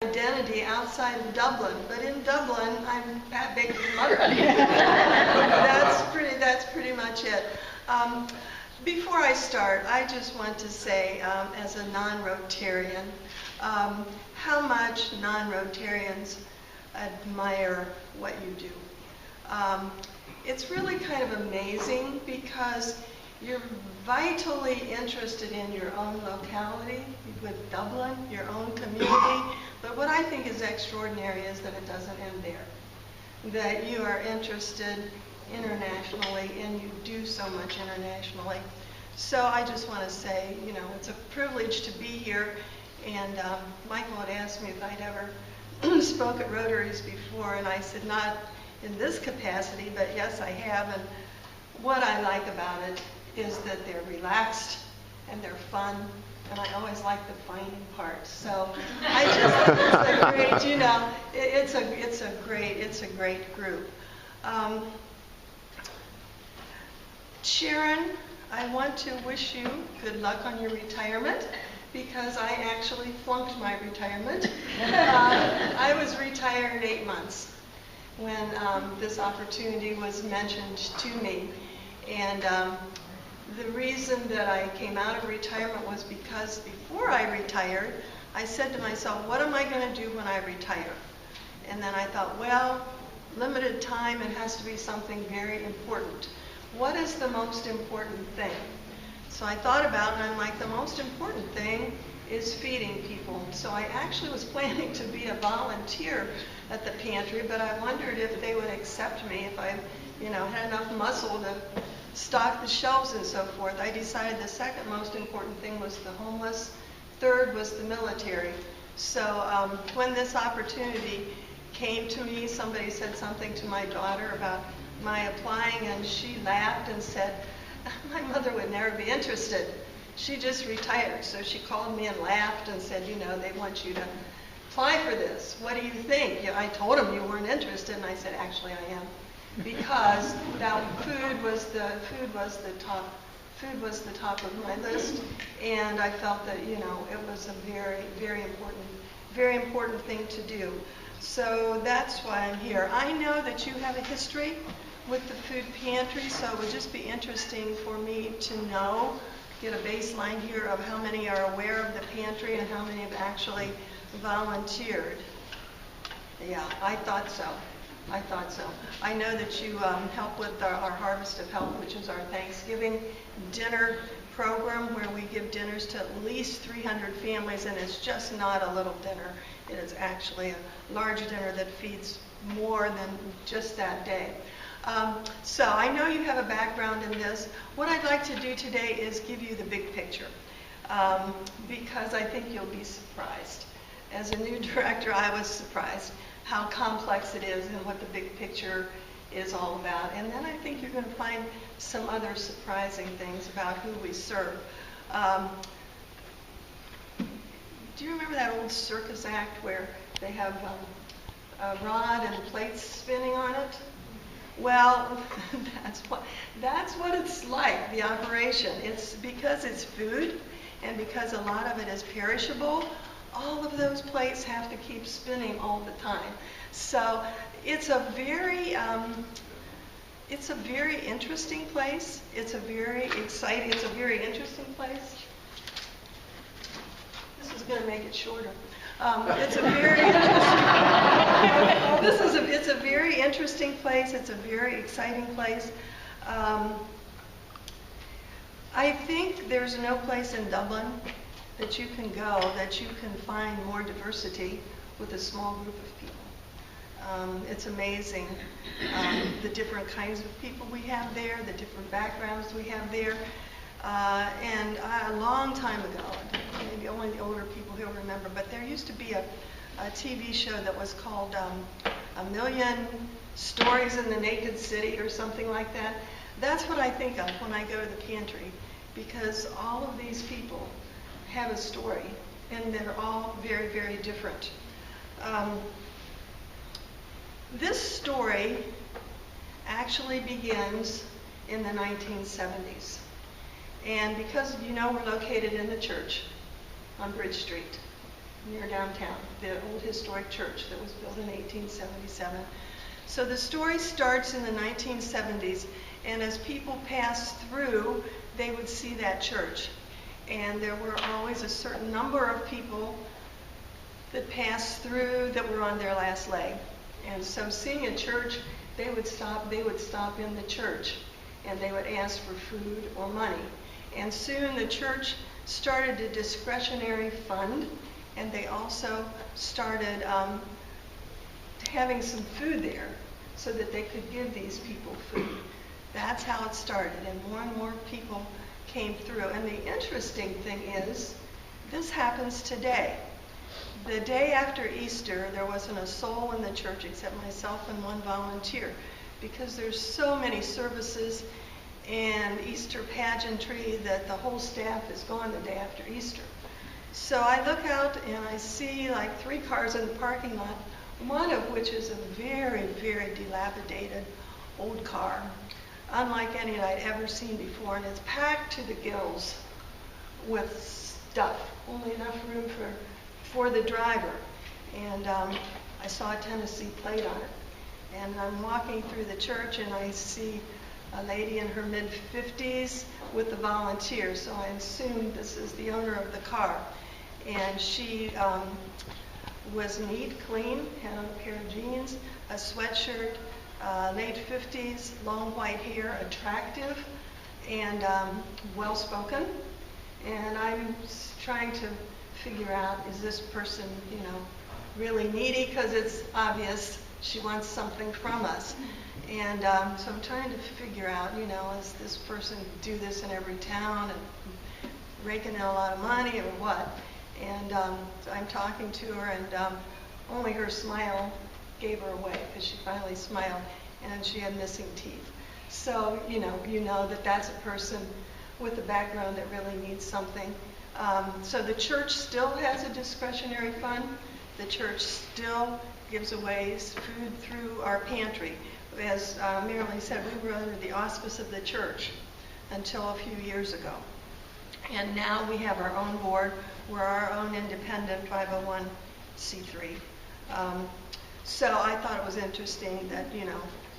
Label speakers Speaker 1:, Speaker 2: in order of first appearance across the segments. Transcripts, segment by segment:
Speaker 1: identity outside of Dublin, but in Dublin, I'm Pat Baker's mother. That's pretty much it. Before I start, I just want to say, as a non-Rotarian, how much non-Rotarians admire what you do. It's really kind of amazing because you're vitally interested in your own locality, with Dublin, your own community. But what I think is extraordinary is that it doesn't end there. That you are interested internationally and you do so much internationally. So I just want to say, you know, it's a privilege to be here. And Michael had asked me if I'd ever spoke at Rotaries before, and I said not in this capacity, but yes, I have. And what I like about it is that they're relaxed and they're fun, and I always like the finding part. So I just think it's a great, you know, it's a great group. Sharon, I want to wish you good luck on your retirement, because I actually flunked my retirement. I was retired 8 months when this opportunity was mentioned to me. And the reason that I came out of retirement was because before I retired, I said to myself, what am I going to do when I retire? And then I thought, well, limited time, it has to be something very important. What is the most important thing? So I thought about it, and I'm like, the most important thing is feeding people. So I actually was planning to be a volunteer at the pantry, but I wondered if they would accept me if I, you know, had enough muscle to stock the shelves and so forth. I decided the second most important thing was the homeless. Third was the military. So when this opportunity came to me, somebody said something to my daughter about my applying, and she laughed and said, my mother would never be interested. She just retired. So she called me and laughed and said, you know, they want you to apply for this. What do you think? I told them you weren't interested, and I said, actually I am. Because that food was the top of my list, and I felt that, you know, it was a very important thing to do. So that's why I'm here. I know that you have a history with the food pantry, so it would just be interesting for me to know, get a baseline here of how many are aware of the pantry and how many have actually volunteered. Yeah, I thought so. I know that you help with our Harvest of Help, which is our Thanksgiving dinner program where we give dinners to at least 300 families, and it's just not a little dinner. It is actually a large dinner that feeds more than just that day. So I know you have a background in this. What I'd like to do today is give you the big picture, because I think you'll be surprised. As a new director, I was surprised how complex it is and what the big picture is all about. And then I think you're going to find some other surprising things about who we serve. Do you remember that old circus act where they have a rod and plates spinning on it? Well, that's what it's like, the operation. It's because it's food and because a lot of it is perishable, all of those plates have to keep spinning all the time. So it's a very interesting place. It's a very exciting, it's a very interesting place. This is going to make it shorter. It's a very interesting, it's a very interesting place. It's a very exciting place. I think there's no place in Dublin that you can go that you can find more diversity with a small group of people. It's amazing the different kinds of people we have there, the different backgrounds we have there. And a long time ago, maybe only the older people who remember, but there used to be a TV show that was called A Million Stories in the Naked City or something like that. That's what I think of when I go to the pantry, because all of these people have a story, and they're all very, very different. This story actually begins in the 1970s. And because you know we're located in the church on Bridge Street, near downtown, the old historic church that was built in 1877. So the story starts in the 1970s, and as people passed through, they would see that church. And there were always a certain number of people that passed through that were on their last leg. And so seeing a church, they would stop in the church, and they would ask for food or money. And soon the church started a discretionary fund, and they also started having some food there so that they could give these people food. That's how it started, and more people came through. And the interesting thing is, this happens today. The day after Easter, there wasn't a soul in the church except myself and one volunteer, because there's so many services and Easter pageantry that the whole staff is gone the day after Easter. So I look out and I see like 3 cars in the parking lot, one of which is a very, very dilapidated old car, unlike any I'd ever seen before, and it's packed to the gills with stuff, only enough room for the driver. And I saw a Tennessee plate on it. And I'm walking through the church and I see a lady in her mid-50s with a volunteer, so I assume this is the owner of the car. And she was neat, clean, had on a pair of jeans, a sweatshirt, late 50s, long white hair, attractive, and well-spoken. And I'm trying to figure out, is this person, really needy? Because it's obvious she wants something from us. And so I'm trying to figure out, does this person do this in every town and raking in a lot of money or what? And so I'm talking to her, and only her smile gave her away, because she finally smiled, and she had missing teeth. So, you know that that's a person with a background that really needs something. So the church still has a discretionary fund. The church still gives away food through our pantry. As Marilyn said, we were under the auspice of the church until a few years ago. And now we have our own board. We're our own independent 501c3. So I thought it was interesting that,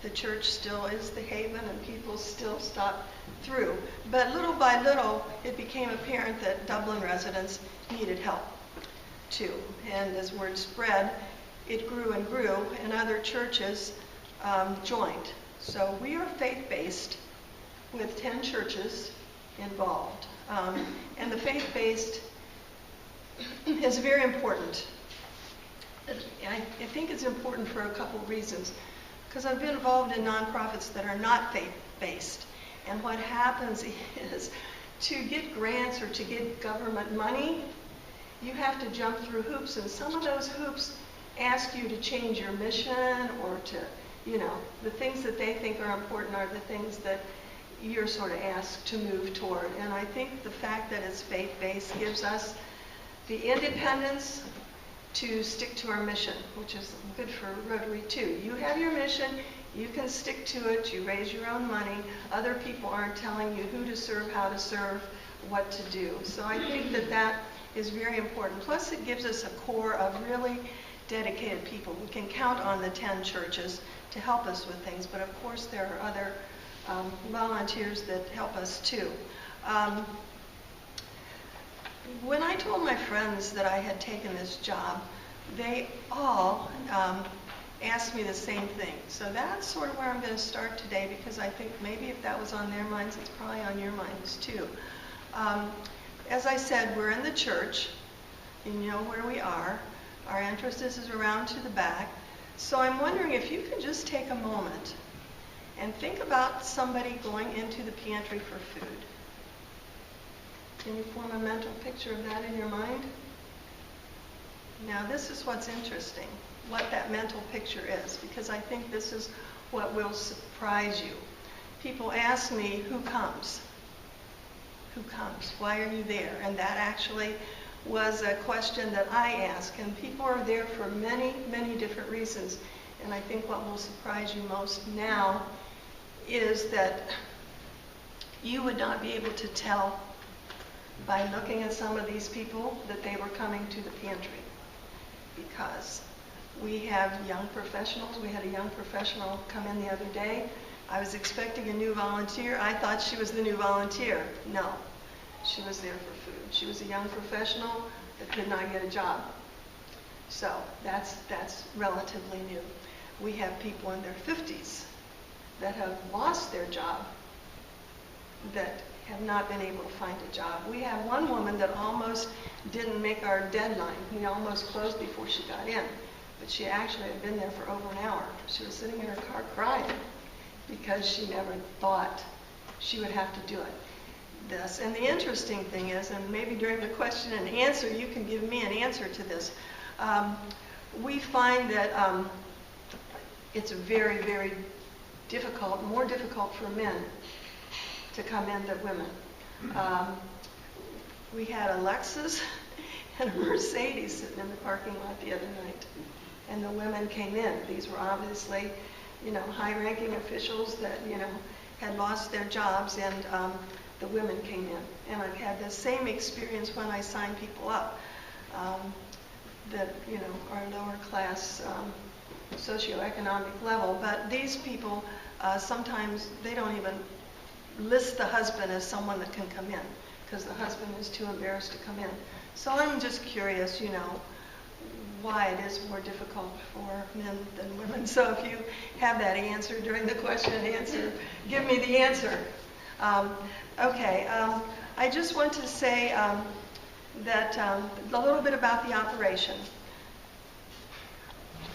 Speaker 1: the church still is the haven and people still stop through. But little by little, it became apparent that Dublin residents needed help too. And as word spread, it grew and grew, and other churches joined. So we are faith-based with 10 churches involved. And the faith-based is very important. I think it's important for a couple reasons, because I've been involved in nonprofits that are not faith-based. And what happens is, to get grants or to get government money, you have to jump through hoops, and some of those hoops ask you to change your mission, or to, the things that they think are important are the things that you're sort of asked to move toward. And I think the fact that it's faith-based gives us the independence to stick to our mission, which is good for Rotary too. You have your mission, you can stick to it, you raise your own money. Other people aren't telling you who to serve, how to serve, what to do. So I think that is very important. Plus it gives us a core of really dedicated people. We can count on the 10 churches to help us with things, but of course there are other volunteers that help us too. When I told my friends that I had taken this job, they all asked me the same thing. So that's sort of where I'm going to start today, because I think maybe if that was on their minds, it's probably on your minds too. As I said, we're in the church, and you know where we are. Our entrance is around to the back. So I'm wondering if you could just take a moment and think about somebody going into the pantry for food. Can you form a mental picture of that in your mind? Now this is what's interesting, what that mental picture is, because I think this is what will surprise you. People ask me, who comes? Who comes? Why are you there? And that actually was a question that I ask, and people are there for many, many different reasons. And I think what will surprise you most now is that you would not be able to tell by looking at some of these people that they were coming to the pantry. because we have young professionals. We had a young professional come in the other day. I was expecting a new volunteer. I thought she was the new volunteer. No, she was there for food. She was a young professional that could not get a job. So that's relatively new. We have people in their 50s that have lost their job, that have not been able to find a job. We have one woman that almost didn't make our deadline. We almost closed before she got in, but she actually had been there for over an hour. She was sitting in her car crying because she never thought she would have to do it. And the interesting thing is, and maybe during the question and answer you can give me an answer to this, we find that it's very, very difficult, more difficult for men to come in than women. We had a Lexus and a Mercedes sitting in the parking lot the other night, and the women came in. These were obviously, high-ranking officials that, had lost their jobs, and the women came in. And I've had the same experience when I sign people up that, are lower class socioeconomic level. But these people, sometimes they don't even list the husband as someone that can come in because the husband is too embarrassed to come in. So I'm just curious, why it is more difficult for men than women. So if you have that answer during the question and answer, give me the answer. Okay, I just want to say that a little bit about the operation.